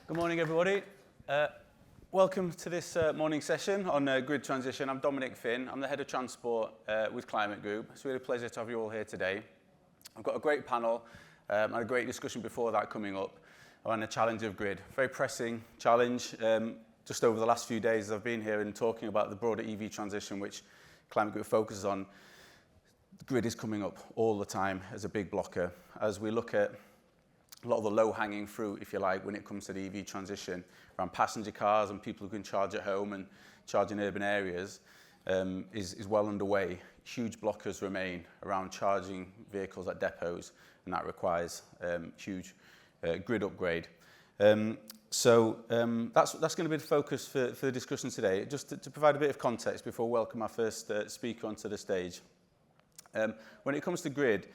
Good morning, everybody. Welcome to this morning session on grid transition. I'm Dominic Finn. I'm the Head of Transport with Climate Group. It's really a pleasure to have you all here today. I've got a great panel and a great discussion before that coming up on the challenge of grid. Very pressing challenge. Just over the last few days, I've been here and talking about the broader EV transition, which Climate Group focuses on. The grid is coming up all the time as a big blocker as we look at a lot of the low-hanging fruit, if you like, when it comes to the EV transition around passenger cars and people who can charge at home and charge in urban areas is well underway. Huge blockers remain around charging vehicles at depots, and that requires huge grid upgrade. That's going to be the focus for the discussion today. Just to provide a bit of context before we welcome our first speaker onto the stage. When it comes to grid,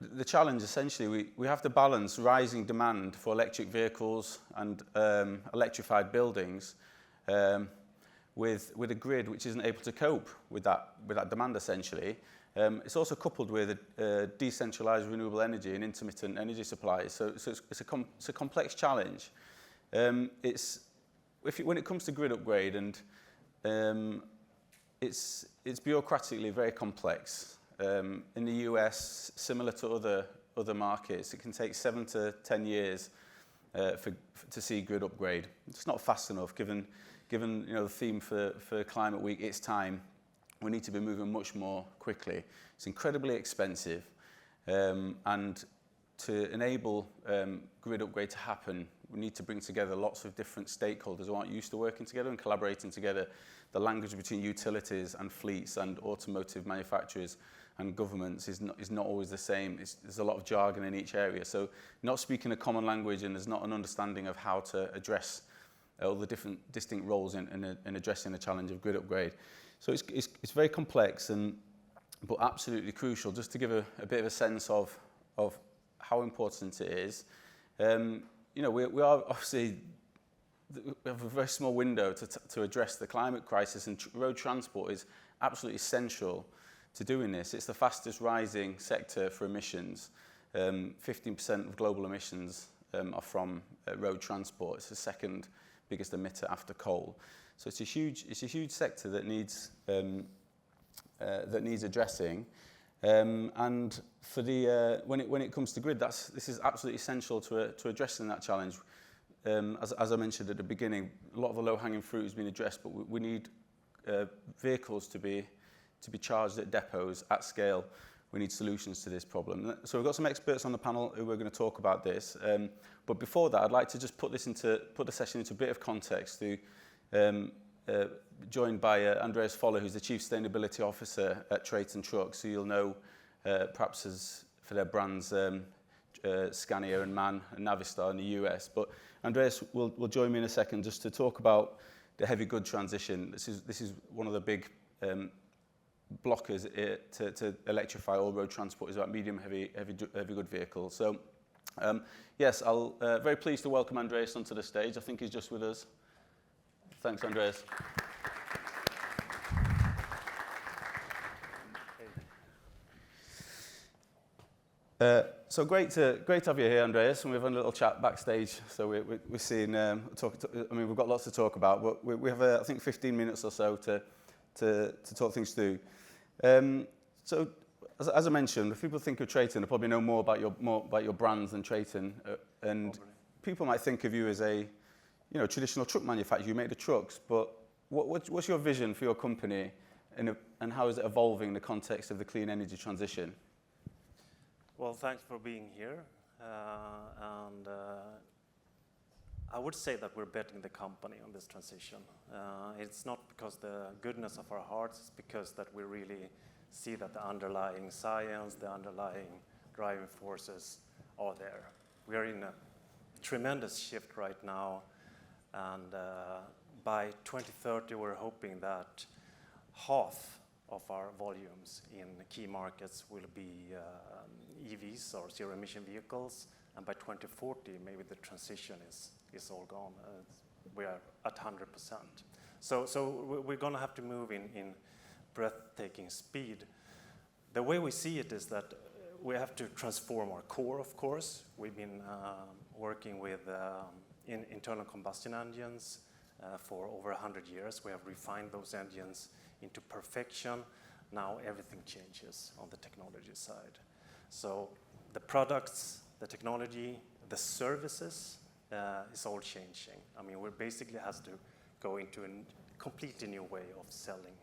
the challenge, essentially, we have to balance rising demand for electric vehicles and electrified buildings with a grid which isn't able to cope with that demand, essentially. It's also coupled with decentralized renewable energy and intermittent energy supplies. So it's a complex challenge. When it comes to grid upgrade, and it's bureaucratically very complex. In the US, similar to other markets, it can take 7 to 10 years to see grid upgrade. It's not fast enough, given the theme for Climate Week, it's time. We need to be moving much more quickly. It's incredibly expensive, and to enable grid upgrade to happen, we need to bring together lots of different stakeholders who aren't used to working together and collaborating together. The language between utilities and fleets and automotive manufacturers and governments is not always the same. There's a lot of jargon in each area. So not speaking a common language, and there's not an understanding of how to address all the different distinct roles in addressing the challenge of grid upgrade. So it's very complex, but absolutely crucial. Just to give a bit of a sense of how important it is. We are obviously, we have a very small window to address the climate crisis, and road transport is absolutely essential to doing this. It's the fastest rising sector for emissions. 15% of global emissions are from road transport. It's the second biggest emitter after coal. So it's a huge sector that needs addressing. And for when it comes to grid, this is absolutely essential to addressing that challenge. As I mentioned at the beginning, a lot of the low-hanging fruit has been addressed, but we need vehicles to be charged at depots at scale. We need solutions to this problem. So we've got some experts on the panel who are going to talk about this. But before that, I'd like to just put the session into a bit of context. Joined by Andreas Foller, who's the Chief Sustainability Officer at Traton Trucks, who you'll know perhaps for their brands Scania and MAN and Navistar in the US. But Andreas will join me in a second just to talk about the heavy good transition. This is one of the big blockers to electrify all road transport, is about medium heavy good vehicles. So yes, I'll very pleased to welcome Andreas onto the stage. I think he's just with us. Thanks, Andreas. So great to have you here, Andreas, and we've had a little chat backstage. So we're seeing, we've got lots to talk about, but we have I think 15 minutes or so to talk things through. So as I mentioned, if people think of Traton, they probably know more about your brands than Traton, and people might think of you as a traditional truck manufacturer. You make the trucks, but what's your vision for your company, and how is it evolving in the context of the clean energy transition? Well, thanks for being here. I would say that we're betting the company on this transition. It's not because the goodness of our hearts, it's because that we really see that the underlying science, the underlying driving forces are there. We are in a tremendous shift right now, and by 2030 we're hoping that half of our volumes in key markets will be EVs or zero-emission vehicles, and by 2040 maybe the transition is all gone. We are at 100%. So we're going to have to move in breathtaking speed. The way we see it is that we have to transform our core, of course. We've been working with in internal combustion engines for over 100 years. We have refined those engines into perfection. Now everything changes on the technology side. So the products, the technology, the services is all changing. I mean, we basically has to go into a completely new way of selling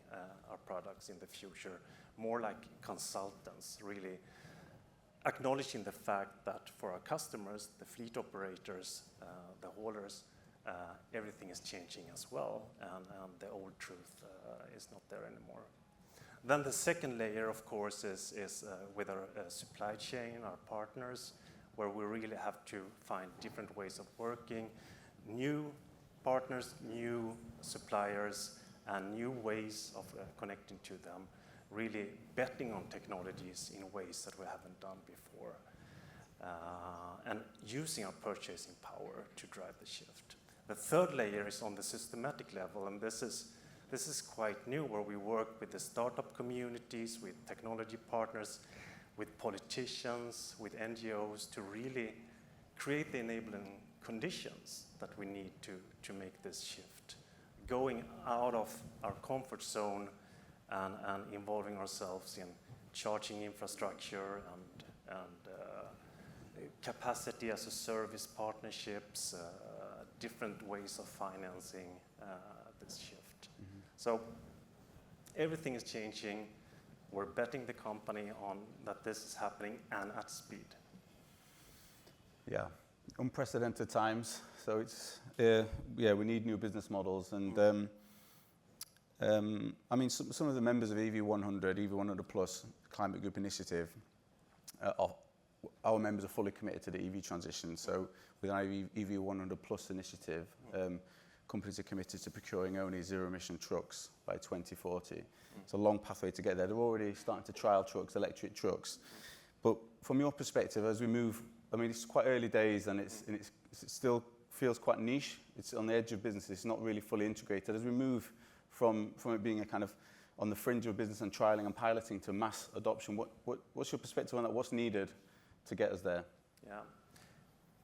our products in the future, more like consultants, really acknowledging the fact that for our customers, the fleet operators, the haulers, everything is changing as well, and the old truth is not there anymore. Then the second layer, of course, is with our supply chain, our partners, where we really have to find different ways of working, new partners, new suppliers, and new ways of connecting to them, really betting on technologies in ways that we haven't done before, and using our purchasing power to drive the shift. The third layer is on the systematic level, and this is quite new, where we work with the startup communities, with technology partners, with politicians, with NGOs, to really create the enabling conditions that we need to make this shift, going out of our comfort zone and involving ourselves in charging infrastructure and capacity as a service partnerships, different ways of financing this shift. Mm-hmm. So everything is changing. We're betting the company on that this is happening and at speed. Yeah, unprecedented times. So it's we need new business models, and I mean some of the members of EV100 Plus Climate Group Initiative, our members are fully committed to the EV transition. So with our EV100 Plus initiative, companies are committed to procuring only zero-emission trucks by 2040. It's a long pathway to get there. They're already starting to trial trucks, electric trucks. But from your perspective, as we move, I mean, it's quite early days, and it still feels quite niche. It's on the edge of business. It's not really fully integrated. As we move from it being a kind of on the fringe of business and trialing and piloting to mass adoption, what's your perspective on that? What's needed to get us there? Yeah.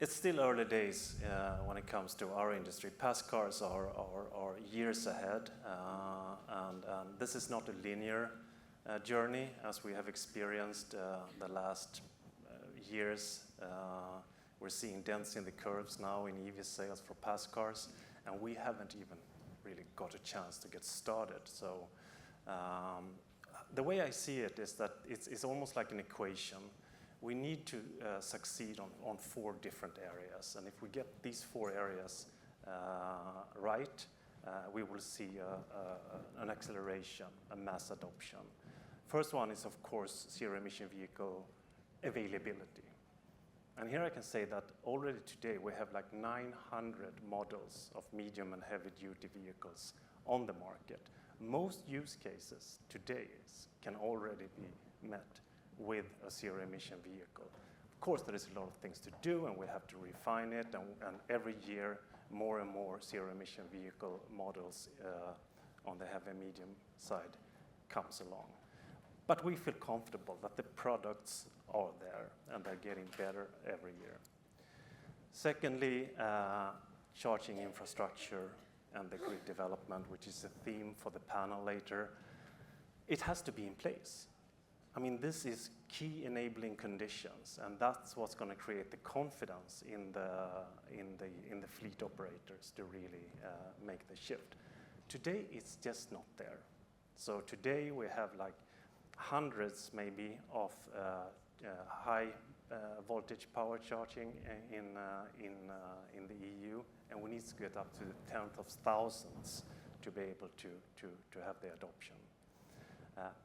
It's still early days when it comes to our industry. Past cars are years ahead, and this is not a linear journey, as we have experienced the last years. We're seeing dents in the curves now in EV sales for past cars, and we haven't even really got a chance to get started. So the way I see it is that it's almost like an equation. We need to succeed on 4 different areas, and if we get these 4 areas right, we will see an acceleration, a mass adoption. First one is, of course, zero-emission vehicle availability. And here I can say that already today we have like 900 models of medium and heavy-duty vehicles on the market. Most use cases today can already be met with a zero-emission vehicle. Of course, there is a lot of things to do, and we have to refine it, and every year more and more zero-emission vehicle models on the heavy-medium side comes along. But we feel comfortable that the products are there, and they're getting better every year. Secondly, charging infrastructure and the grid development, which is a theme for the panel later, it has to be in place. I mean, this is key enabling conditions, and that's what's going to create the confidence in the fleet operators to really make the shift. Today, it's just not there. So today we have like hundreds maybe of high voltage power charging in the EU, and we need to get up to the 10th of thousands to be able to have the adoption.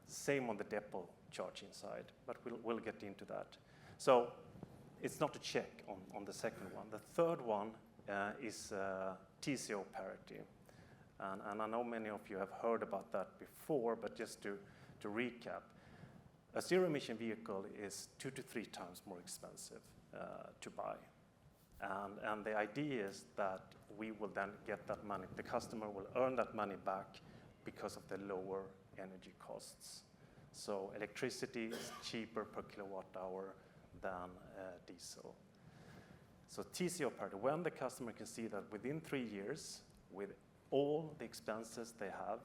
Same on the depot charging side, but we'll get into that. So it's not a check on the second one. The third one is TCO parity. And I know many of you have heard about that before, but just to recap, a zero-emission vehicle is 2 to 3 times more expensive to buy. And the idea is that we will then get that money. The customer will earn that money back because of the lower energy costs. So electricity is cheaper per kilowatt hour than diesel. So TCO parity, when the customer can see that within 3 years, with all the expenses they have,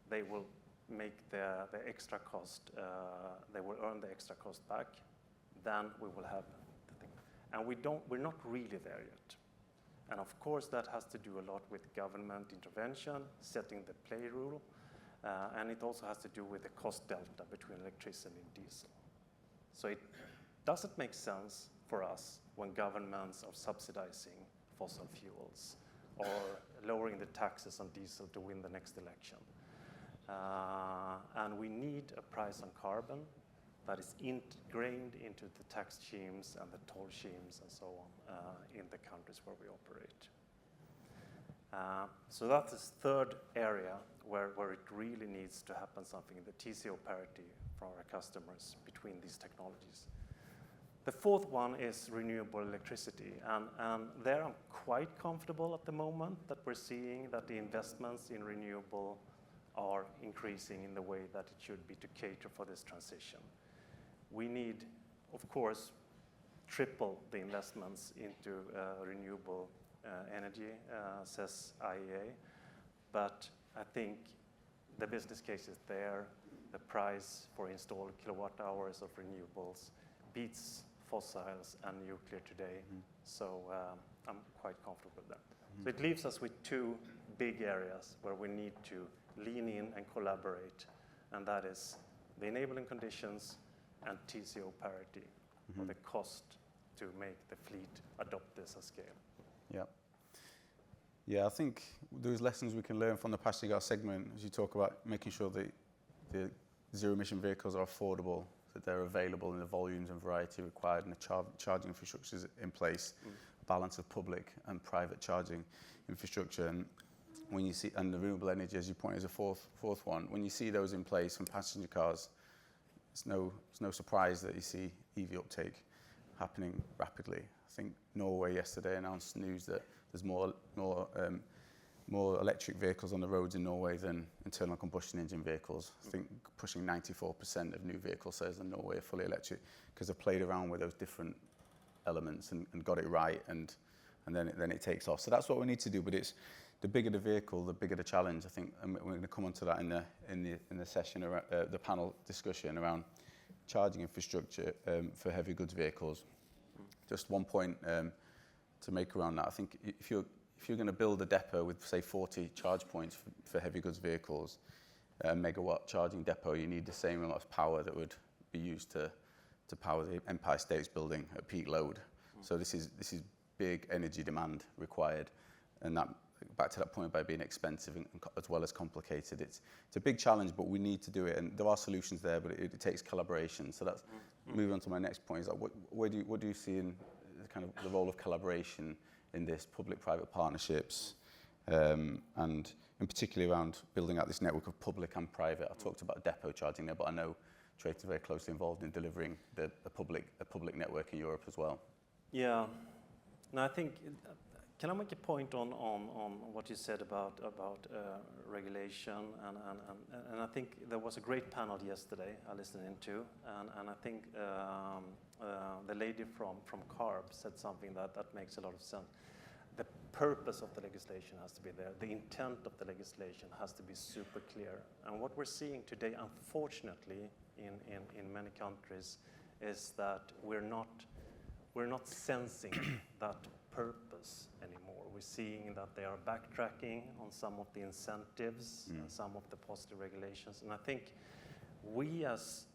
they will make the extra cost, they will earn the extra cost back, then we will have the thing. And we're not really there yet. And of course, that has to do a lot with government intervention, setting the play rule, and it also has to do with the cost delta between electricity and diesel. So it doesn't make sense for us when governments are subsidizing fossil fuels or lowering the taxes on diesel to win the next election. And we need a price on carbon that is ingrained into the tax schemes and the toll schemes and so on in the countries where we operate. So that's the third area where it really needs to happen something, the TCO parity for our customers between these technologies. The fourth one is renewable electricity, and there I'm quite comfortable at the moment that we're seeing that the investments in renewable are increasing in the way that it should be to cater for this transition. We need, of course, triple the investments into renewable energy, says IEA, but I think the business case is there. The price for installed kilowatt hours of renewables beats fossils and nuclear today, so I'm quite comfortable with that. So it leaves us with two big areas where we need to lean in and collaborate, and that is the enabling conditions and TCO parity, or the cost to make the fleet adopt this at scale. Yeah. Yeah, I think there's lessons we can learn from the passenger car segment as you talk about making sure that the zero-emission vehicles are affordable, that they're available in the volumes and variety required, and the charging infrastructure is in place, balance of public and private charging infrastructure. And when you see, and the renewable energy, as you point, is a fourth one. When you see those in place from passenger cars, it's no surprise that you see EV uptake happening rapidly. I think Norway yesterday announced news that there's more electric vehicles on the roads in Norway than internal combustion engine vehicles. I think pushing 94% of new vehicle sales in Norway are fully electric because they've played around with those different elements and got it right, and then it takes off. So that's what we need to do. But it's the bigger the vehicle, the bigger the challenge. I think, and we're going to come on to that in the session around, the panel discussion around charging infrastructure for heavy goods vehicles. Just one point to make around that. I think if you're going to build a depot with, say, 40 charge points for heavy goods vehicles, a megawatt charging depot, you need the same amount of power that would be used to power the Empire State's building at peak load. So this is big energy demand required, and that, back to that point about being expensive and as well as complicated, it's a big challenge, but we need to do it, and there are solutions there, but it takes collaboration. So that's moving on to my next point. Is like, what do you see in kind of the role of collaboration in this, public-private partnerships, and in particularly around building out this network of public and private? I talked about depot charging there, but I know Traton's very closely involved in delivering a public network in Europe as well. Yeah, no, I think, can I make a point on what you said about regulation, and I think there was a great panel yesterday I listened into, and I think the lady from CARB said something that makes a lot of sense. The purpose of the legislation has to be there. The intent of the legislation has to be super clear. And what we're seeing today, unfortunately, in many countries, is that we're not sensing that purpose anymore. We're seeing that they are backtracking on some of the incentives, some of the positive regulations. And I think we as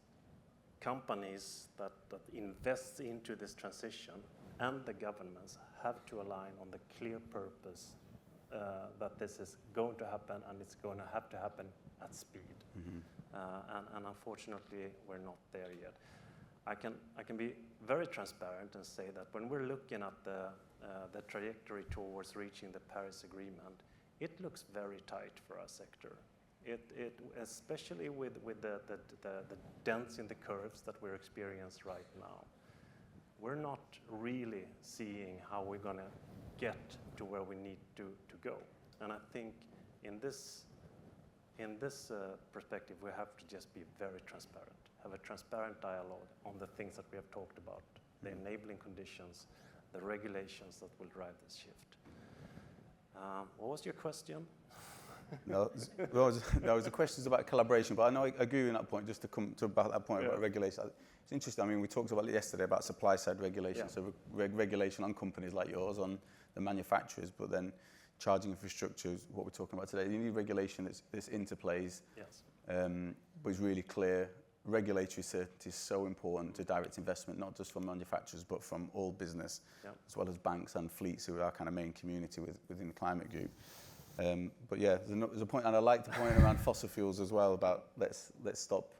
companies that invest into this transition and the governments have to align on the clear purpose that this is going to happen, and it's going to have to happen at speed. And unfortunately, we're not there yet. I can be very transparent and say that when we're looking at the trajectory towards reaching the Paris Agreement, it looks very tight for our sector. It especially with the dents in the curves that we're experiencing right now. We're not really seeing how we're going to get to where we need to go. And I think in this perspective, we have to just be very transparent, have a transparent dialogue on the things that we have talked about, the enabling conditions, the regulations that will drive this shift. What was your question? No, the questions about collaboration, but I know I agree with that point, just to come to about that point about regulation. It's interesting, I mean, we talked about it yesterday about supply side regulation, so regulation on companies like yours, on the manufacturers, but then charging infrastructure is what we're talking about today. You need regulation that's interplays, but is really clear. Regulatory certainty is so important to direct investment, not just from manufacturers, but from all business, as well as banks and fleets, who are our kind of main community within the climate group. But yeah, there's a point, and I like the point around fossil fuels as well, about let's stop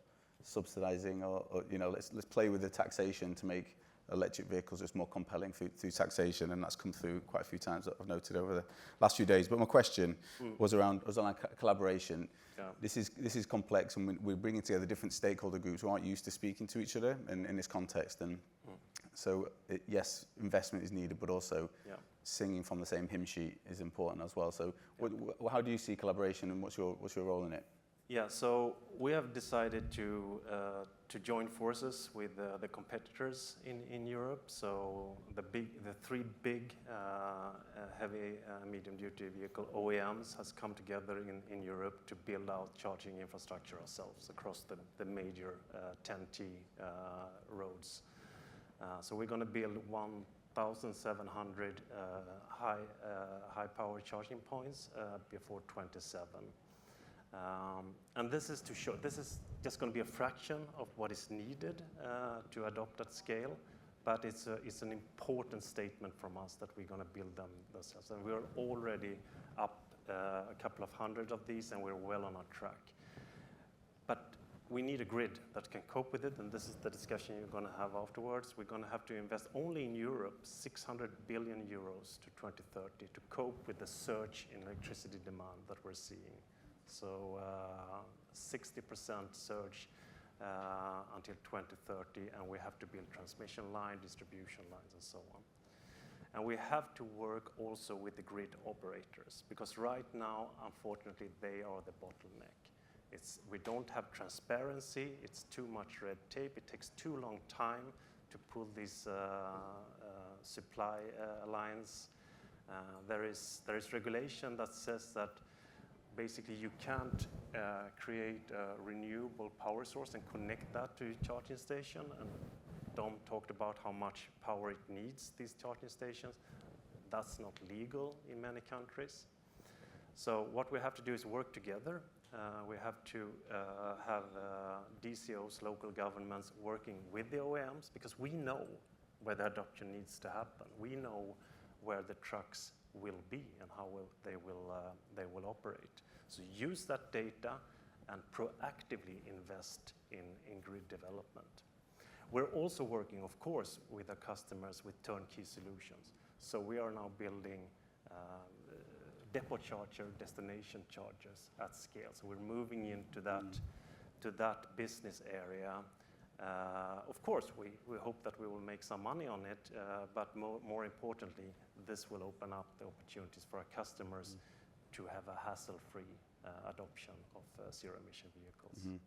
subsidising, or you know, let's play with the taxation to make electric vehicles just more compelling through taxation, and that's come through quite a few times that I've noted over the last few days. But my question was around collaboration. This is complex, and we're bringing together different stakeholder groups who aren't used to speaking to each other in this context, and so yes, investment is needed, but also singing from the same hymn sheet is important as well. So how do you see collaboration, and what's your role in it? Yeah, so we have decided to join forces with the competitors in Europe. So the three big heavy medium-duty vehicle OEMs has come together in Europe to build out charging infrastructure ourselves across the major 10T roads. So we're going to build 1,700 high-power charging points before 27. And this is to show, this is just going to be a fraction of what is needed to adopt at scale, but it's an important statement from us that we're going to build them themselves. And we're already up a couple of hundred of these, and we're well on our track. But we need a grid that can cope with it, and this is the discussion you're going to have afterwards. We're going to have to invest only in Europe 600 billion euros to 2030 to cope with the surge in electricity demand that we're seeing. So 60% surge until 2030, and we have to build transmission line, distribution lines, and so on. And we have to work also with the grid operators, because right now, unfortunately, they are the bottleneck. We don't have transparency, it's too much red tape, it takes too long time to pull these supply lines. There is regulation that says that basically you can't create a renewable power source and connect that to a charging station, and Dom talked about how much power it needs, these charging stations. That's not legal in many countries. So what we have to do is work together. We have to have DCOs, local governments, working with the OEMs, because we know where the adoption needs to happen. We know where the trucks will be and how they will operate. So use that data and proactively invest in grid development. We're also working, of course, with our customers with turnkey solutions. So we are now building depot charger, destination chargers at scale. So we're moving into that business area. Of course, we hope that we will make some money on it, but more importantly, this will open up the opportunities for our customers to have a hassle-free adoption of zero-emission vehicles.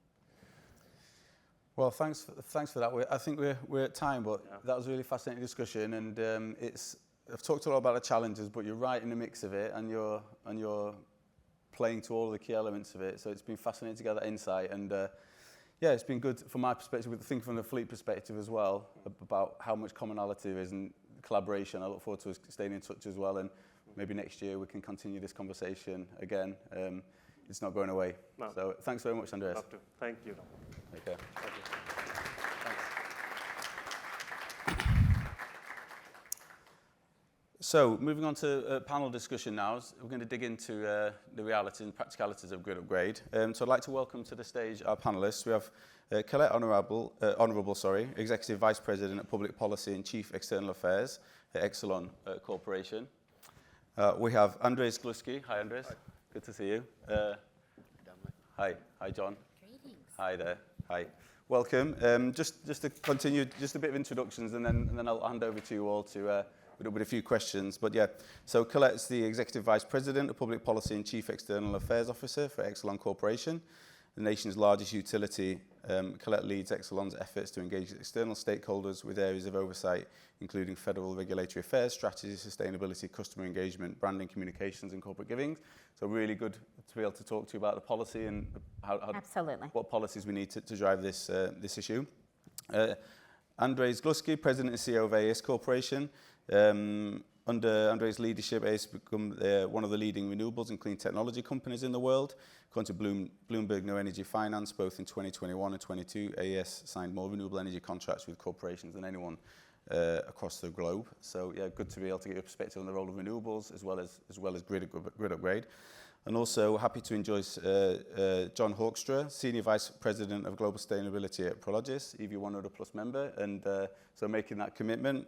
Well, thanks for that. I think we're at time, but that was a really fascinating discussion, and I've talked a lot about the challenges, but you're right in the mix of it, and you're playing to all the key elements of it. So it's been fascinating to get that insight, and it's been good from my perspective, with thinking from the fleet perspective as well, about how much commonality there is and collaboration. I look forward to us staying in touch as well, and maybe next year we can continue this conversation again. It's not going away. No. So thanks very much, Andreas. Love to. Thank you. Okay. Thank you. So moving on to panel discussion now, we're going to dig into the realities and practicalities of grid upgrade. So I'd like to welcome to the stage our panellists. We have Colette Honourable, Executive Vice President of Public Policy and Chief External Affairs at Exelon Corporation. We have Andres Gluski. Hi, Andres. Hi. Good to see you. Hi, John. Greetings. Hi there. Hi. Welcome. Just to continue, just a bit of introductions, and then I'll hand over to you all to with a few questions. But yeah, so Colette's the Executive Vice President of Public Policy and Chief External Affairs Officer for Exelon Corporation, the nation's largest utility Colette leads Exelon's efforts to engage external stakeholders with areas of oversight, including federal regulatory affairs, strategy, sustainability, customer engagement, branding, communications, and corporate giving. So really good to be able to talk to you about the policy and Absolutely. what policies we need to drive this issue. Andrzej Gluski, President and CEO of AES Corporation. Under Andrzej's leadership, AES has become one of the leading renewables and clean technology companies in the world. According to Bloomberg New Energy Finance, both in 2021 and 22, AES signed more renewable energy contracts with corporations than anyone across the globe. So yeah, good to be able to get your perspective on the role of renewables as well as grid upgrade. And also happy to introduce John Hawkstra, Senior Vice President of Global Sustainability at Prologis, EV100+ member, and so making that commitment,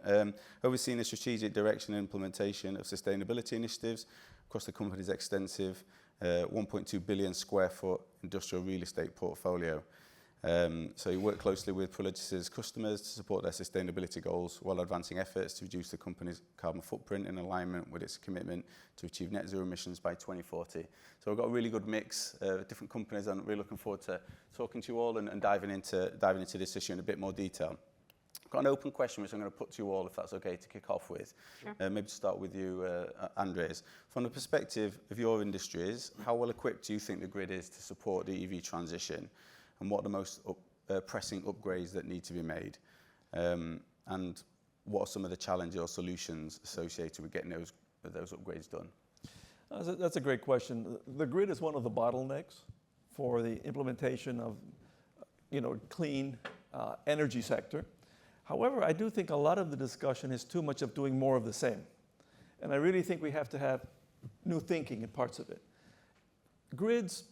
overseeing the strategic direction and implementation of sustainability initiatives across the company's extensive 1.2 billion square foot industrial real estate portfolio. So you work closely with Prologis' customers to support their sustainability goals while advancing efforts to reduce the company's carbon footprint in alignment with its commitment to achieve net zero emissions by 2040. So we've got a really good mix of different companies, and really looking forward to talking to you all and diving into this issue in a bit more detail. I've got an open question which I'm going to put to you all, if that's okay, to kick off with. Sure. Maybe to start with you, Andres. From the perspective of your industries, how well equipped do you think the grid is to support the EV transition? And what are the most pressing upgrades that need to be made? And what are some of the challenges or solutions associated with getting those upgrades done? That's a great question. The grid is one of the bottlenecks for the implementation of, clean energy sector. However, I do think a lot of the discussion is too much of doing more of the same. And I really think we have to have new thinking in parts of it. Grids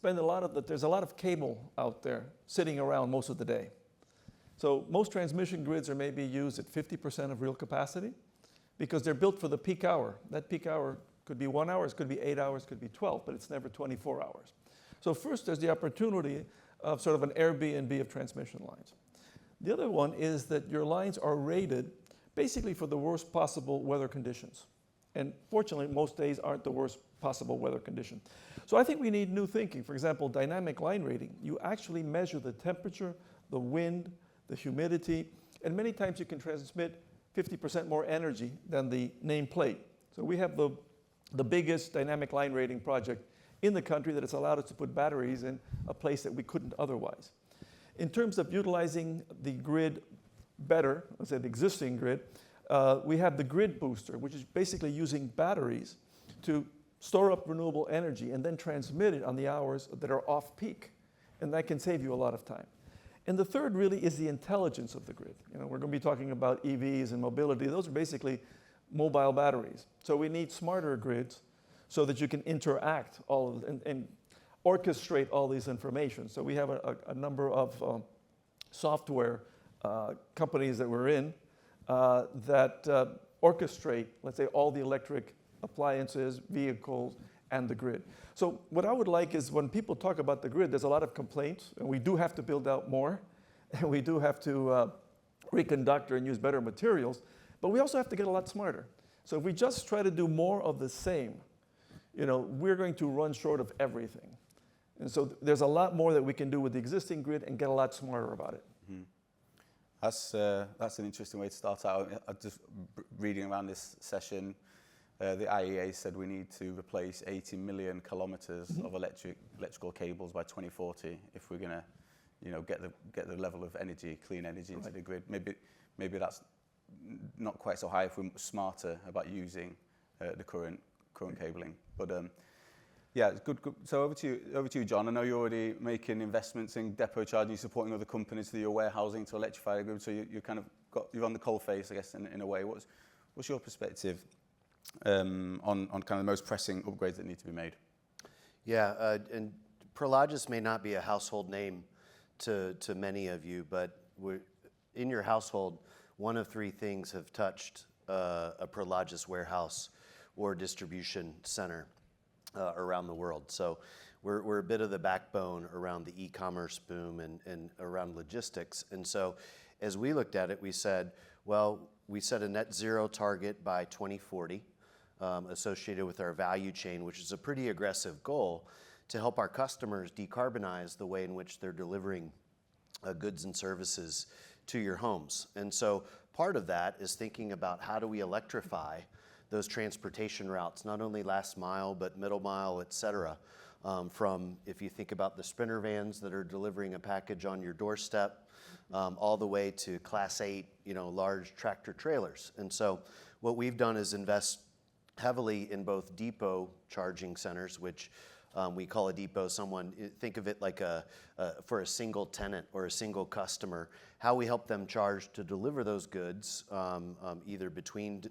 there's a lot of cable out there sitting around most of the day. So most transmission grids are maybe used at 50% of real capacity because they're built for the peak hour. That peak hour could be 1 hour, it could be 8 hours, could be 12, but it's never 24 hours. So first there's the opportunity of sort of an Airbnb of transmission lines. The other one is that your lines are rated basically for the worst possible weather conditions. And fortunately, most days aren't the worst possible weather condition. So I think we need new thinking. For example, dynamic line rating. You actually measure the temperature, the wind, the humidity, and many times you can transmit 50% more energy than the nameplate. So we have the biggest dynamic line rating project in the country that has allowed us to put batteries in a place that we couldn't otherwise. In terms of utilizing the grid better, let's say the existing grid, we have the grid booster, which is basically using batteries to store up renewable energy and then transmit it on the hours that are off peak. And that can save you a lot of time. And the third really is the intelligence of the grid. We're going to be talking about EVs and mobility. Those are basically mobile batteries. So we need smarter grids so that you can interact and orchestrate all these information. So we have a number of software companies that we're in that orchestrate, let's say, all the electric appliances, vehicles, and the grid. So what I would like is when people talk about the grid, there's a lot of complaints, and we do have to build out more, and we do have to reconductor and use better materials, but we also have to get a lot smarter. So if we just try to do more of the same, we're going to run short of everything. And so there's a lot more that we can do with the existing grid and get a lot smarter about it. Mm-hmm. That's an interesting way to start out. Just reading around this session, the IEA said we need to replace 80 million kilometers of electrical cables by 2040 if we're going to, get the level of energy, clean energy into the grid. Maybe that's not quite so high if we're smarter about using the current cabling. But yeah, it's good. So over to you, John. I know you're already making investments in depot charging, supporting other companies through your warehousing to electrify the grid. So you're on the coal face, I guess, in a way. What's your perspective on kind of the most pressing upgrades that need to be made? Yeah, and Prologis may not be a household name to many of you, but in your household, one of three things have touched a Prologis warehouse or distribution center around the world. So we're a bit of the backbone around the e-commerce boom and around logistics. And so as we looked at it, we said, well, we set a net zero target by 2040 associated with our value chain, which is a pretty aggressive goal to help our customers decarbonize the way in which they're delivering goods and services to your homes. And so part of that is thinking about how do we electrify those transportation routes, not only last mile, but middle mile, et cetera. From, if you think about the Sprinter vans that are delivering a package on your doorstep, all the way to Class 8, large tractor trailers. And so what we've done is invest heavily in both depot charging centers, which we call a depot. Think of it like for a single tenant or a single customer, how we help them charge to deliver those goods, either between,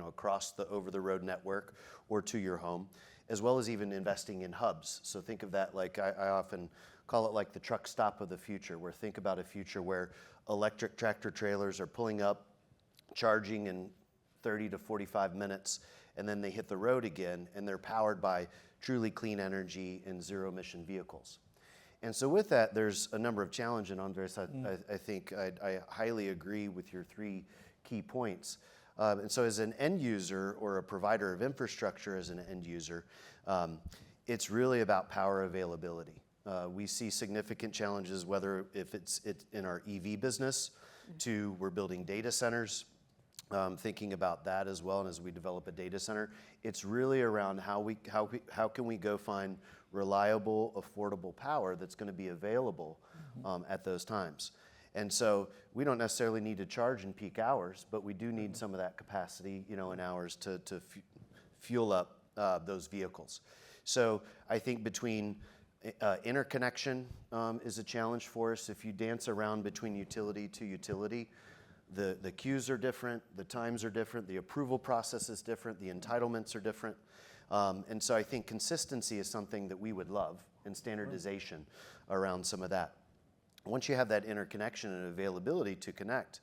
across the over-the-road network or to your home, as well as even investing in hubs. So think of that like, I often call it like the truck stop of the future, where think about a future where electric tractor trailers are pulling up, charging in 30 to 45 minutes, and then they hit the road again, and they're powered by truly clean energy and zero-emission vehicles. And so with that, there's a number of challenges, and Andres, I think I highly agree with your 3 key points. And so as an end user or a provider of infrastructure as an end user, it's really about power availability. We see significant challenges, whether if it's in our EV business, to we're building data centers, thinking about that as well. And as we develop a data center, it's really around how can we go find reliable, affordable power that's going to be available at those times. And so we don't necessarily need to charge in peak hours, but we do need some of that capacity, in hours to fuel up those vehicles. So I think between interconnection is a challenge for us. If you dance around between utility to utility, the queues are different, the times are different, the approval process is different, the entitlements are different. And so I think consistency is something that we would love, and standardization around some of that. Once you have that interconnection and availability to connect,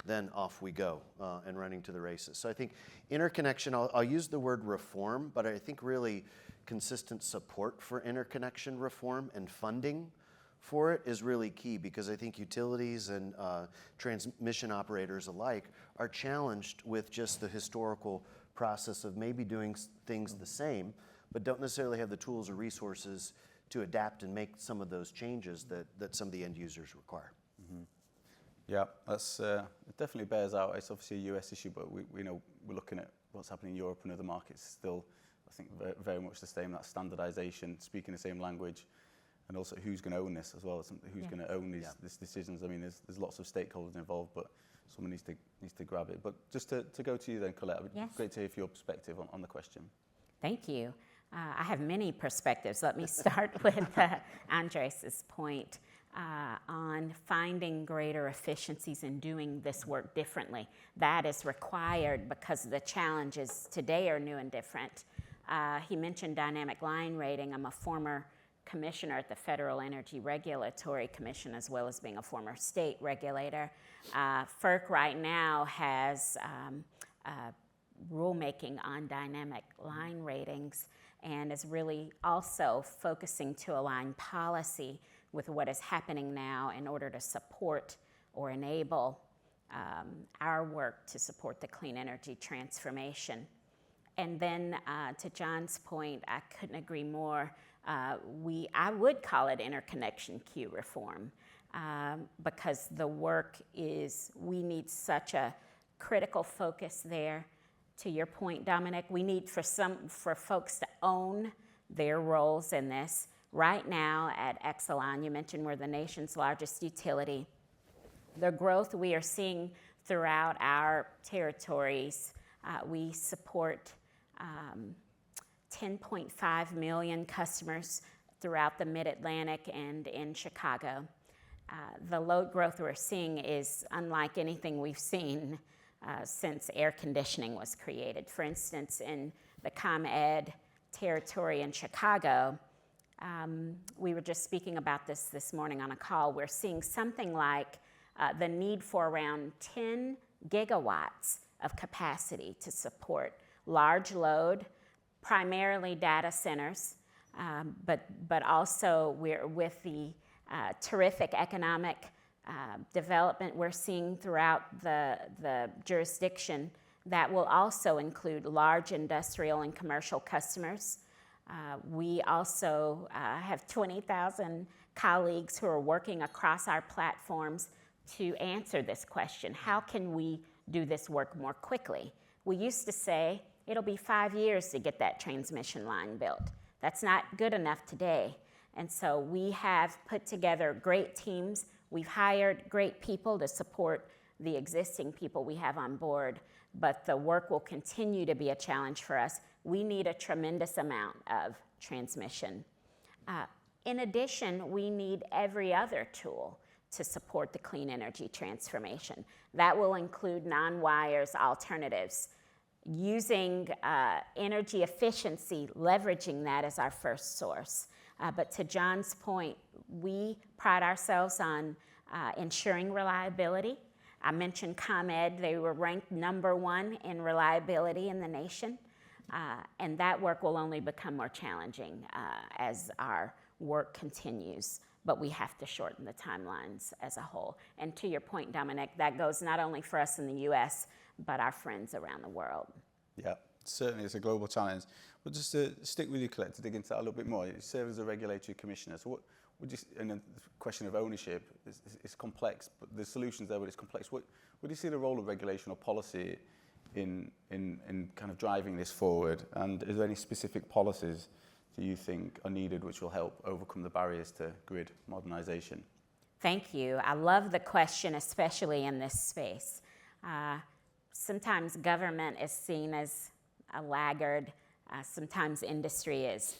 then off we go and running to the races. So I think interconnection, I'll use the word reform, but I think really consistent support for interconnection reform and funding for it is really key, because I think utilities and transmission operators alike are challenged with just the historical process of maybe doing things the same, but don't necessarily have the tools or resources to adapt and make some of those changes that some of the end users require. Mm-hmm. Yeah, that's it definitely bears out. It's obviously a US issue, but we know we're looking at what's happening in Europe and other markets still, I think, very much the same, that standardization, speaking the same language, and also who's going to own this as well, who's going to own these decisions. I mean, there's lots of stakeholders involved, but someone needs to grab it. But just to go to you then, Colette, it would be great to hear your perspective on the question. Thank you. I have many perspectives. Let me start with Andres' point on finding greater efficiencies and doing this work differently. That is required because the challenges today are new and different. He mentioned dynamic line rating. I'm a former commissioner at the Federal Energy Regulatory Commission, as well as being a former state regulator. FERC right now has rulemaking on dynamic line ratings, and is really also focusing to align policy with what is happening now in order to support or enable our work to support the clean energy transformation. And then to John's point, I couldn't agree more. I would call it interconnection queue reform because the work we need such a critical focus there. To your point, Dominic, we need for folks to own their roles in this. Right now at Exelon, you mentioned we're the nation's largest utility. The growth we are seeing throughout our territories, we support 10.5 million customers throughout the Mid-Atlantic and in Chicago. The load growth we're seeing is unlike anything we've seen since air conditioning was created. For instance, in the ComEd territory in Chicago, we were just speaking about this morning on a call. We're seeing something like the need for around 10 gigawatts of capacity to support large load, primarily data centers, but also we're with the terrific economic development we're seeing throughout the jurisdiction that will also include large industrial and commercial customers. We also have 20,000 colleagues who are working across our platforms to answer this question. How can we do this work more quickly? We used to say it'll be 5 years to get that transmission line built. That's not good enough today. And so we have put together great teams. We've hired great people to support the existing people we have on board, but the work will continue to be a challenge for us. We need a tremendous amount of transmission. In addition, we need every other tool to support the clean energy transformation. That will include non-wires alternatives, using energy efficiency, leveraging that as our first source. But to John's point, we pride ourselves on ensuring reliability. I mentioned ComEd, they were ranked #1 in reliability in the nation. And that work will only become more challenging as our work continues. But we have to shorten the timelines as a whole. And to your point, Dominic, that goes not only for us in the US, but our friends around the world. Yeah, certainly it's a global challenge. But just to stick with you, Colette, to dig into that a little bit more, you serve as a regulatory commissioner. So what would you, and the question of ownership is complex, but the solutions there, but it's complex. What do you see the role of regulation or policy in kind of driving this forward? And is there any specific policies that you think are needed which will help overcome the barriers to grid modernisation? Thank you. I love the question, especially in this space. Sometimes government is seen as a laggard, sometimes industry is.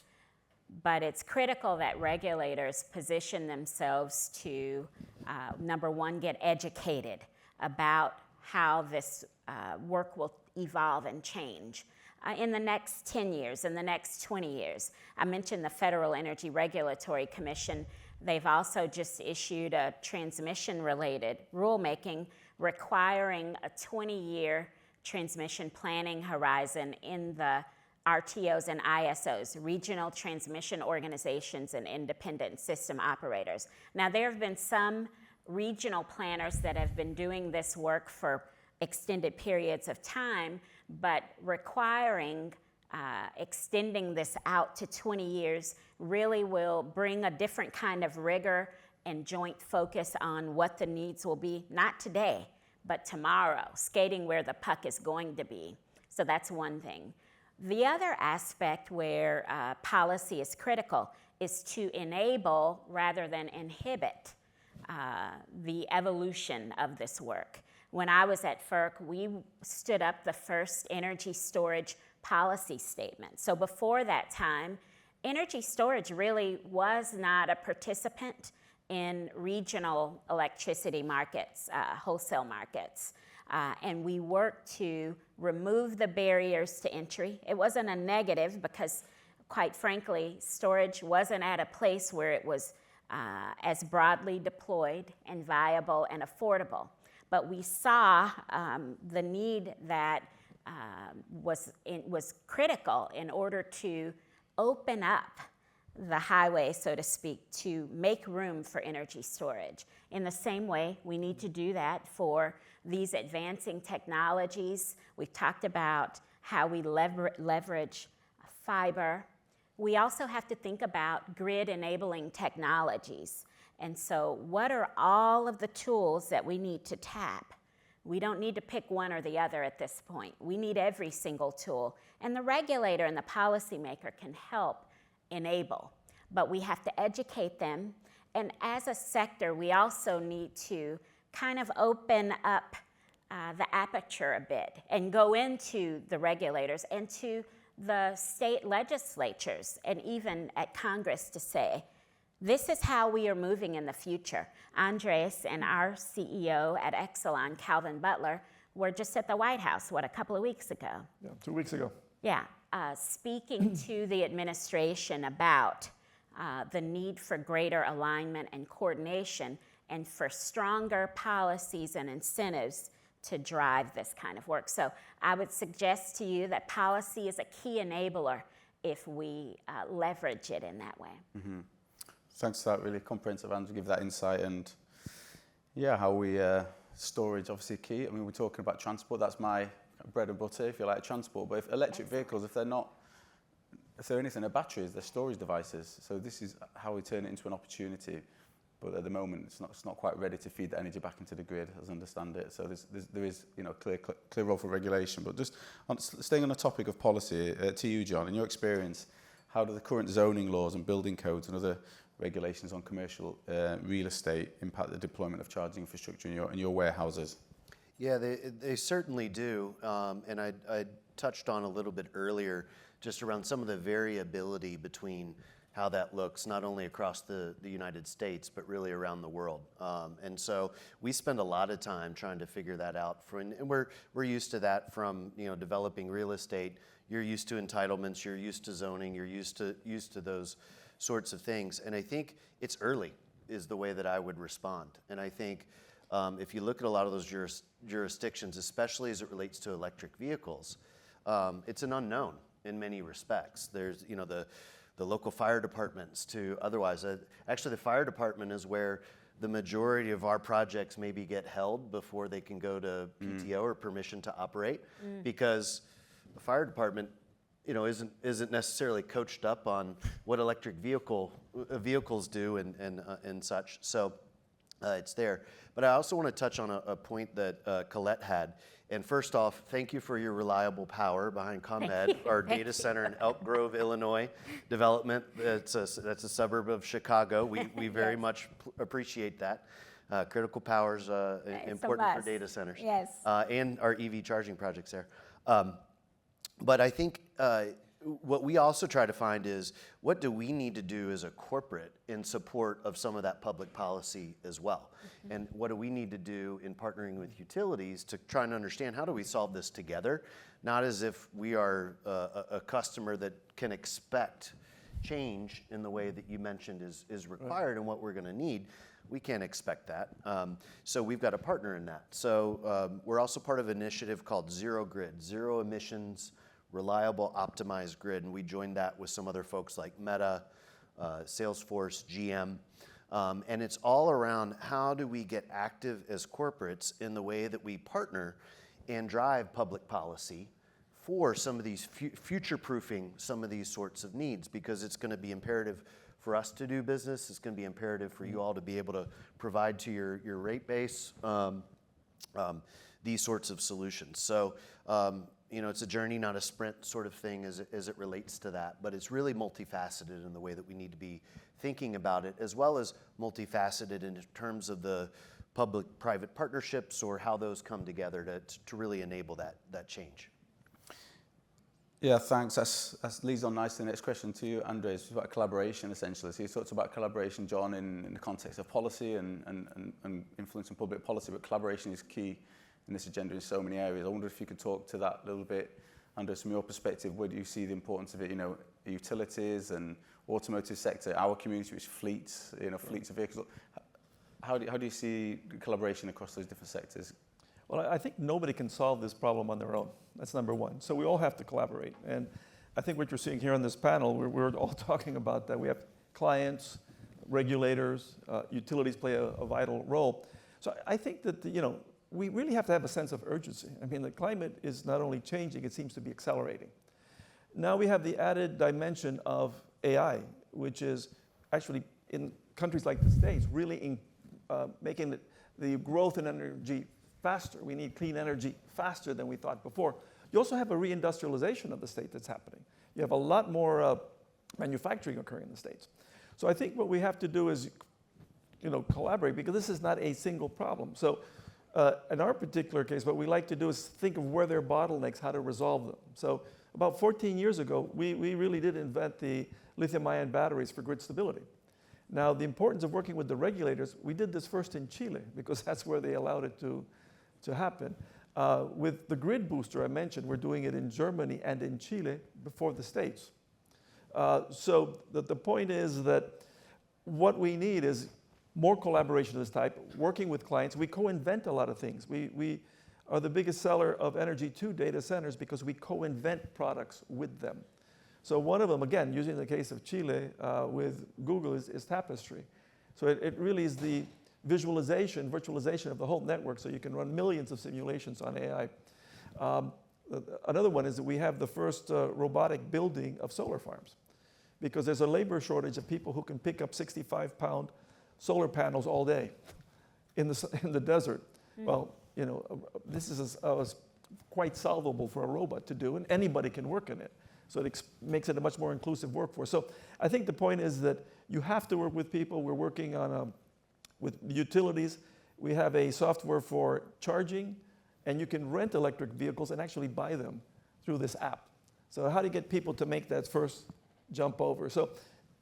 But it's critical that regulators position themselves to, number one, get educated about how this work will evolve and change in the next 10 years, in the next 20 years. I mentioned the Federal Energy Regulatory Commission. They've also just issued a transmission-related rulemaking requiring a 20-year transmission planning horizon in the RTOs and ISOs, regional transmission organizations and independent system operators. Now, there have been some regional planners that have been doing this work for extended periods of time, but requiring extending this out to 20 years really will bring a different kind of rigor and joint focus on what the needs will be, not today, but tomorrow, skating where the puck is going to be. So that's one thing. The other aspect where policy is critical is to enable rather than inhibit the evolution of this work. When I was at FERC, we stood up the first energy storage policy statement. So before that time, energy storage really was not a participant in regional electricity markets, wholesale markets. And we worked to remove the barriers to entry. It wasn't a negative because, quite frankly, storage wasn't at a place where it was as broadly deployed and viable and affordable. But we saw the need that was critical in order to open up the highway, so to speak, to make room for energy storage. In the same way, we need to do that for these advancing technologies. We've talked about how we leverage fiber. We also have to think about grid-enabling technologies. And so what are all of the tools that we need to tap? We don't need to pick one or the other at this point. We need every single tool. And the regulator and the policymaker can help enable. But we have to educate them. And as a sector, we also need to kind of open up the aperture a bit and go into the regulators and to the state legislatures and even at Congress to say, this is how we are moving in the future. Andres and our CEO at Exelon, Calvin Butler, were just at the White House, a couple of weeks ago? Yeah, 2 weeks ago. Yeah, speaking to the administration about the need for greater alignment and coordination and for stronger policies and incentives to drive this kind of work. So I would suggest to you that policy is a key enabler if we leverage it in that way. Mm-hmm. Thanks for that really comprehensive answer, give that insight. And yeah, how we, storage obviously key. I mean, we're talking about transport, that's my bread and butter, if you like, transport. But if electric vehicles, if they're not if they're anything, are batteries, they're storage devices. So this is how we turn it into an opportunity. But at the moment, it's not quite ready to feed the energy back into the grid, as I understand it. So there is, you know, clear role for regulation. But just staying on the topic of policy, to you, John, in your experience, how do the current zoning laws and building codes and other regulations on commercial real estate impact the deployment of charging infrastructure in your warehouses? Yeah, they certainly do. And I touched on a little bit earlier just around some of the variability between how that looks, not only across the United States, but really around the world. And so we spend a lot of time trying to figure that out. And we're used to that from, you know, developing real estate. You're used to entitlements, you're used to zoning, you're used to those sorts of things. And I think it's early is the way that I would respond. And I think if you look at a lot of those jurisdictions, especially as it relates to electric vehicles, it's an unknown in many respects. There's, you know, the local fire departments to otherwise. Actually, the fire department is where the majority of our projects maybe get held before they can go to PTO or permission to operate, because the fire department, you know, isn't necessarily coached up on what electric vehicles do and such. So it's there. But I also want to touch on a point that Colette had. And first off, thank you for your reliable power behind ComEd, our data center in Elk Grove, Illinois development. That's a suburb of Chicago. We very much appreciate that. Critical power is important for data centers. Yes. And our EV charging projects there. But I think what we also try to find is, what do we need to do as a corporate in support of some of that public policy as well? Mm-hmm. And what do we need to do in partnering with utilities to try and understand how do we solve this together? Not as if we are a customer that can expect change in the way that you mentioned is required and what we're going to need. We can't expect that. So we've got a partner in that. So we're also part of an initiative called Zero Grid, Zero Emissions, Reliable, Optimized Grid. And we joined that with some other folks like Meta, Salesforce, GM. And it's all around how do we get active as corporates in the way that we partner and drive public policy for some of these future-proofing some of these sorts of needs, because it's going to be imperative for us to do business. It's going to be imperative for you all to be able to provide to your rate base these sorts of solutions. So, you know, it's a journey, not a sprint sort of thing as it relates to that, but it's really multifaceted in the way that we need to be thinking about it, as well as multifaceted in terms of the public-private partnerships or how those come together to really enable that change. Yeah, thanks. That leads on nicely to the next question to you, Andres. It's about collaboration, essentially. So you talked about collaboration, John, in the context of policy and influencing public policy, but collaboration is key in this agenda in so many areas. I wonder if you could talk to that a little bit, Andres, from your perspective. Where do you see the importance of it? You know, utilities and automotive sector, our community, which fleets, you know, fleets of vehicles. How do you see collaboration across those different sectors? Well, I think nobody can solve this problem on their own. That's number one. So we all have to collaborate. And I think what you're seeing here on this panel, we're all talking about that. We have clients, regulators, utilities play a vital role. So I think that, you know, we really have to have a sense of urgency. I mean, the climate is not only changing, it seems to be accelerating. Now we have the added dimension of AI, which is actually in countries like the States, really making the growth in energy faster. We need clean energy faster than we thought before. You also have a reindustrialization of the state that's happening. You have a lot more manufacturing occurring in the States. So I think what we have to do is, you know, collaborate, because this is not a single problem. So in our particular case, what we like to do is think of where there are bottlenecks, how to resolve them. So about 14 years ago, we really did invent the lithium-ion batteries for grid stability. Now, the importance of working with the regulators, we did this first in Chile, because that's where they allowed it to happen. With the grid booster I mentioned, we're doing it in Germany and in Chile before the States. So the point is that what we need is more collaboration of this type, working with clients. We co-invent a lot of things. We are the biggest seller of energy to data centers because we co-invent products with them. So one of them, again, using the case of Chile with Google is Tapestry. So it really is the virtualization of the whole network, so you can run millions of simulations on AI. Another one is that we have the first robotic building of solar farms, because there's a labor shortage of people who can pick up 65-pound solar panels all day in the desert. Well, you know, this is quite solvable for a robot to do, and anybody can work in it. So it makes it a much more inclusive workforce. So I think the point is that you have to work with people. We're working on with utilities. We have a software for charging, and you can rent electric vehicles and actually buy them through this app. So how do you get people to make that first jump over? So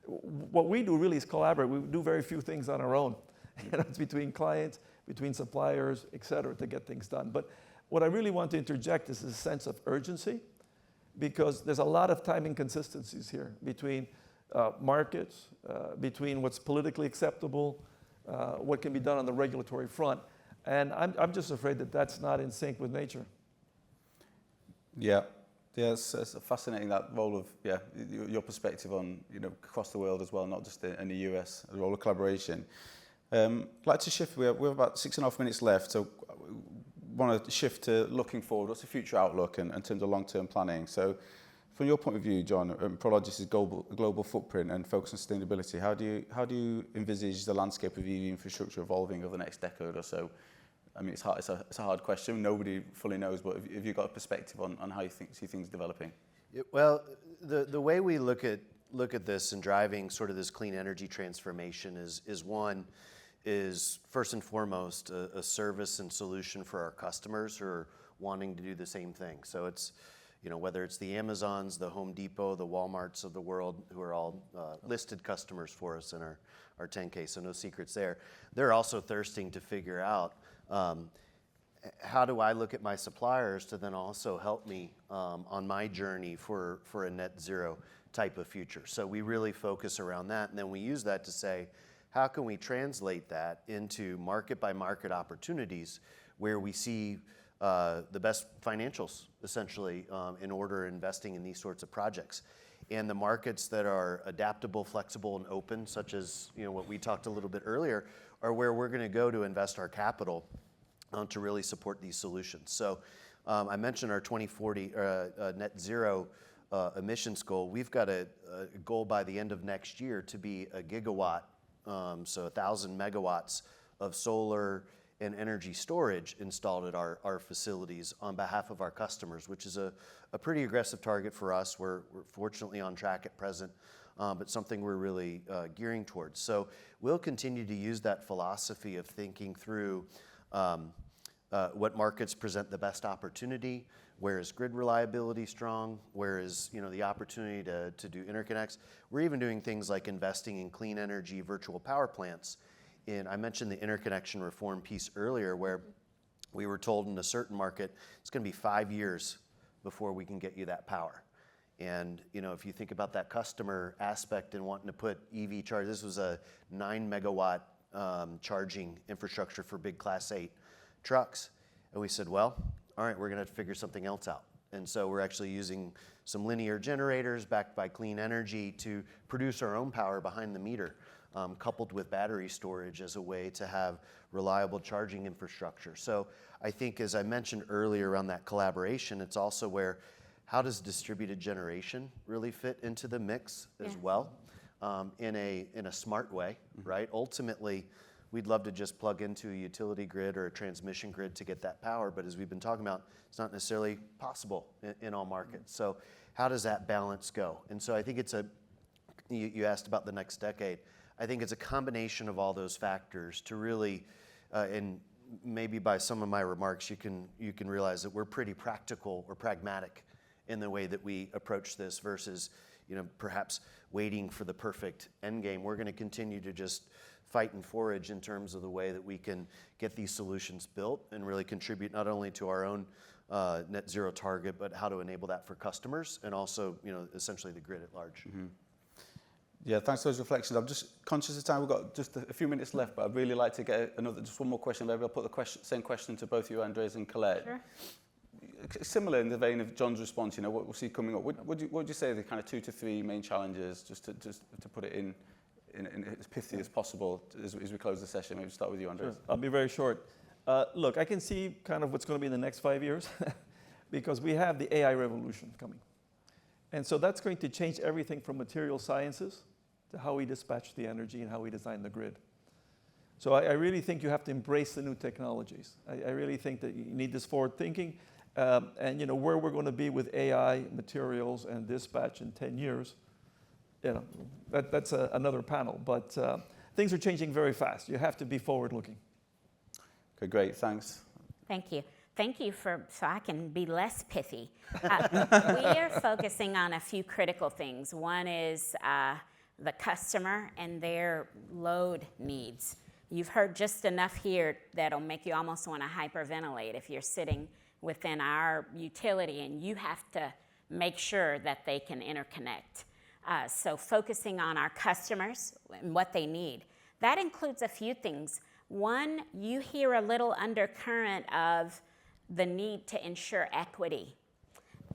what we do really is collaborate. We do very few things on our own. You know, it's between clients, between suppliers, et cetera, to get things done. But what I really want to interject is a sense of urgency, because there's a lot of time inconsistencies here between markets, between what's politically acceptable, what can be done on the regulatory front. And I'm just afraid that that's not in sync with nature. Yeah. Yeah, it's fascinating, that role of, your perspective on, you know, across the world as well, not just in the US, the role of collaboration. I'd like to shift, we have about 6.5 minutes left, so I want to shift to looking forward. What's the future outlook in terms of long-term planning? So from your point of view, John, Prologis' global footprint and focus on sustainability, how do you envisage the landscape of EV infrastructure evolving over the next decade or so? I mean, it's a hard question. Nobody fully knows, but have you got a perspective on how you see things developing? Well, the way we look at this and driving sort of this clean energy transformation is first and foremost a service and solution for our customers who are wanting to do the same thing. So it's, you know, whether it's the Amazons, the Home Depot, the Walmarts of the world, who are all listed customers for us in our 10K, so no secrets there. They're also thirsting to figure out, how do I look at my suppliers to then also help me on my journey for a net zero type of future? So we really focus around that, and then we use that to say, how can we translate that into market by market opportunities where we see the best financials, essentially, in order investing in these sorts of projects. And the markets that are adaptable, flexible, and open, such as, you know, what we talked a little bit earlier, are where we're going to go to invest our capital to really support these solutions. So I mentioned our 2040 net zero emissions goal. We've got a goal by the end of next year to be a gigawatt, so 1,000 megawatts of solar and energy storage installed at our facilities on behalf of our customers, which is a pretty aggressive target for us. We're fortunately on track at present, but something we're really gearing towards. So we'll continue to use that philosophy of thinking through what markets present the best opportunity, where is grid reliability strong, where is, you know, the opportunity to do interconnects. We're even doing things like investing in clean energy virtual power plants. And I mentioned the interconnection reform piece earlier, where we were told in a certain market it's going to be 5 years before we can get you that power. And, you know, if you think about that customer aspect and wanting to put EV charge, this was a 9 megawatt charging infrastructure for big Class 8 trucks. And we said, well, all right, we're going to have to figure something else out. And so we're actually using some linear generators backed by clean energy to produce our own power behind the meter, coupled with battery storage as a way to have reliable charging infrastructure. So I think, as I mentioned earlier around that collaboration, it's also where, how does distributed generation really fit into the mix as well, in a smart way, right? Ultimately, we'd love to just plug into a utility grid or a transmission grid to get that power, but as we've been talking about, it's not necessarily possible in all markets. So how does that balance go? And so I think it's you asked about the next decade. I think it's a combination of all those factors to really, and maybe by some of my remarks, you can realize that we're pretty practical or pragmatic in the way that we approach this versus, you know, perhaps waiting for the perfect end game. We're going to continue to just fight and forage in terms of the way that we can get these solutions built and really contribute not only to our own net zero target, but how to enable that for customers and also, you know, essentially the grid at large. Mm-hmm. Yeah, thanks for those reflections. I'm just conscious of time. We've got just a few minutes left, but I'd really like to get just one more question. Maybe I'll put the same question to both you, Andres and Colette. Sure. Similar in the vein of John's response, you know, what we'll see coming up. What would you say are the kind of 2 to 3 main challenges, just to put it in as pithy as possible as we close the session? Maybe start with you, Andres. Sure. I'll be very short. Look, I can see kind of what's going to be in the next 5 years. because we have the AI revolution coming. And so that's going to change everything from material sciences to how we dispatch the energy and how we design the grid. So I really think you have to embrace the new technologies. I really think that you need this forward thinking. And where we're going to be with AI, materials, and dispatch in 10 years, that's another panel. But things are changing very fast. You have to be forward-looking. Okay, great, thanks. Thank you. Thank you so I can be less pithy. We are focusing on a few critical things. One is the customer and their load needs. You've heard just enough here that'll make you almost want to hyperventilate if you're sitting within our utility and you have to make sure that they can interconnect. So focusing on our customers and what they need. That includes a few things. One, you hear a little undercurrent of the need to ensure equity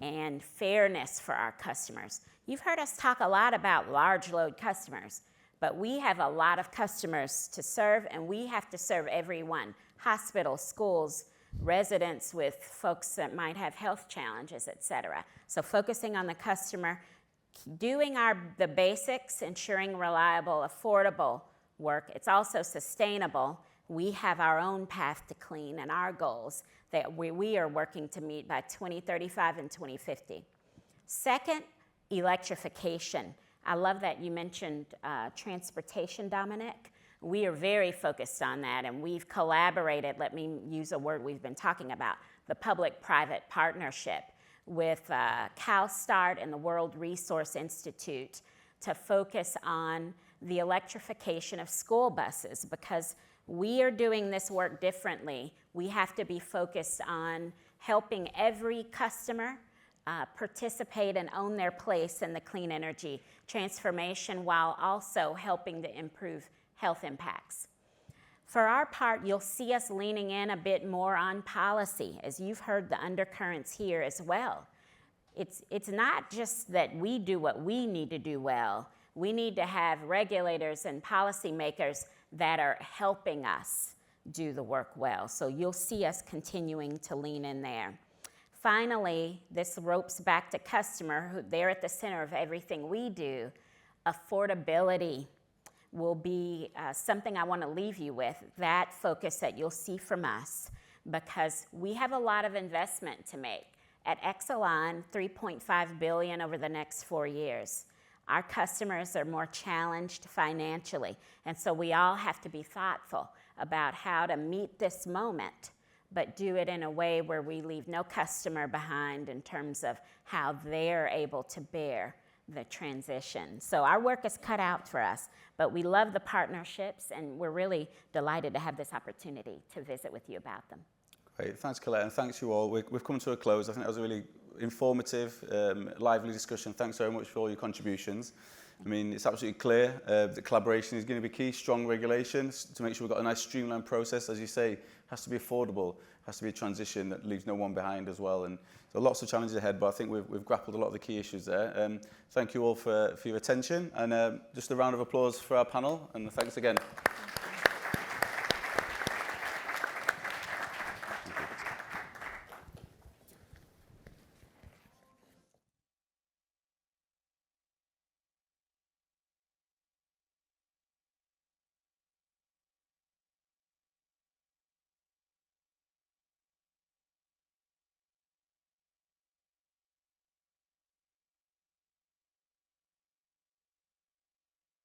and fairness for our customers. You've heard us talk a lot about large load customers, but we have a lot of customers to serve, and we have to serve everyone. Hospitals, schools, residents with folks that might have health challenges, et cetera. So focusing on the customer, doing the basics, ensuring reliable, affordable work. It's also sustainable. We have our own path to clean and our goals that we are working to meet by 2035 and 2050. Second, electrification. I love that you mentioned transportation, Dominic. We are very focused on that, and we've collaborated, let me use a word we've been talking about, the public-private partnership with CalSTART and the World Resource Institute to focus on the electrification of school buses, because we are doing this work differently. We have to be focused on helping every customer participate and own their place in the clean energy transformation while also helping to improve health impacts. For our part, you'll see us leaning in a bit more on policy, as you've heard the undercurrents here as well. It's not just that we do what we need to do well. We need to have regulators and policymakers that are helping us do the work well. So you'll see us continuing to lean in there. Finally, this ropes back to customer, who they're at the center of everything we do. Affordability will be something I want to leave you with, that focus that you'll see from us, because we have a lot of investment to make. At Exelon, $3.5 billion over the next 4 years. Our customers are more challenged financially, and so we all have to be thoughtful about how to meet this moment, but do it in a way where we leave no customer behind in terms of how they're able to bear the transition. So our work is cut out for us, but we love the partnerships, and we're really delighted to have this opportunity to visit with you about them. Great, thanks Colette, and thanks you all. We've come to a close. I think that was a really informative, lively discussion. Thanks very much for all your contributions. I mean, it's absolutely clear that collaboration is going to be key, strong regulations to make sure we've got a nice streamlined process. As you say, it has to be affordable, has to be a transition that leaves no one behind as well. And there are lots of challenges ahead, but I think we've grappled a lot of the key issues there. Thank you all for your attention, and just a round of applause for our panel, and thanks again.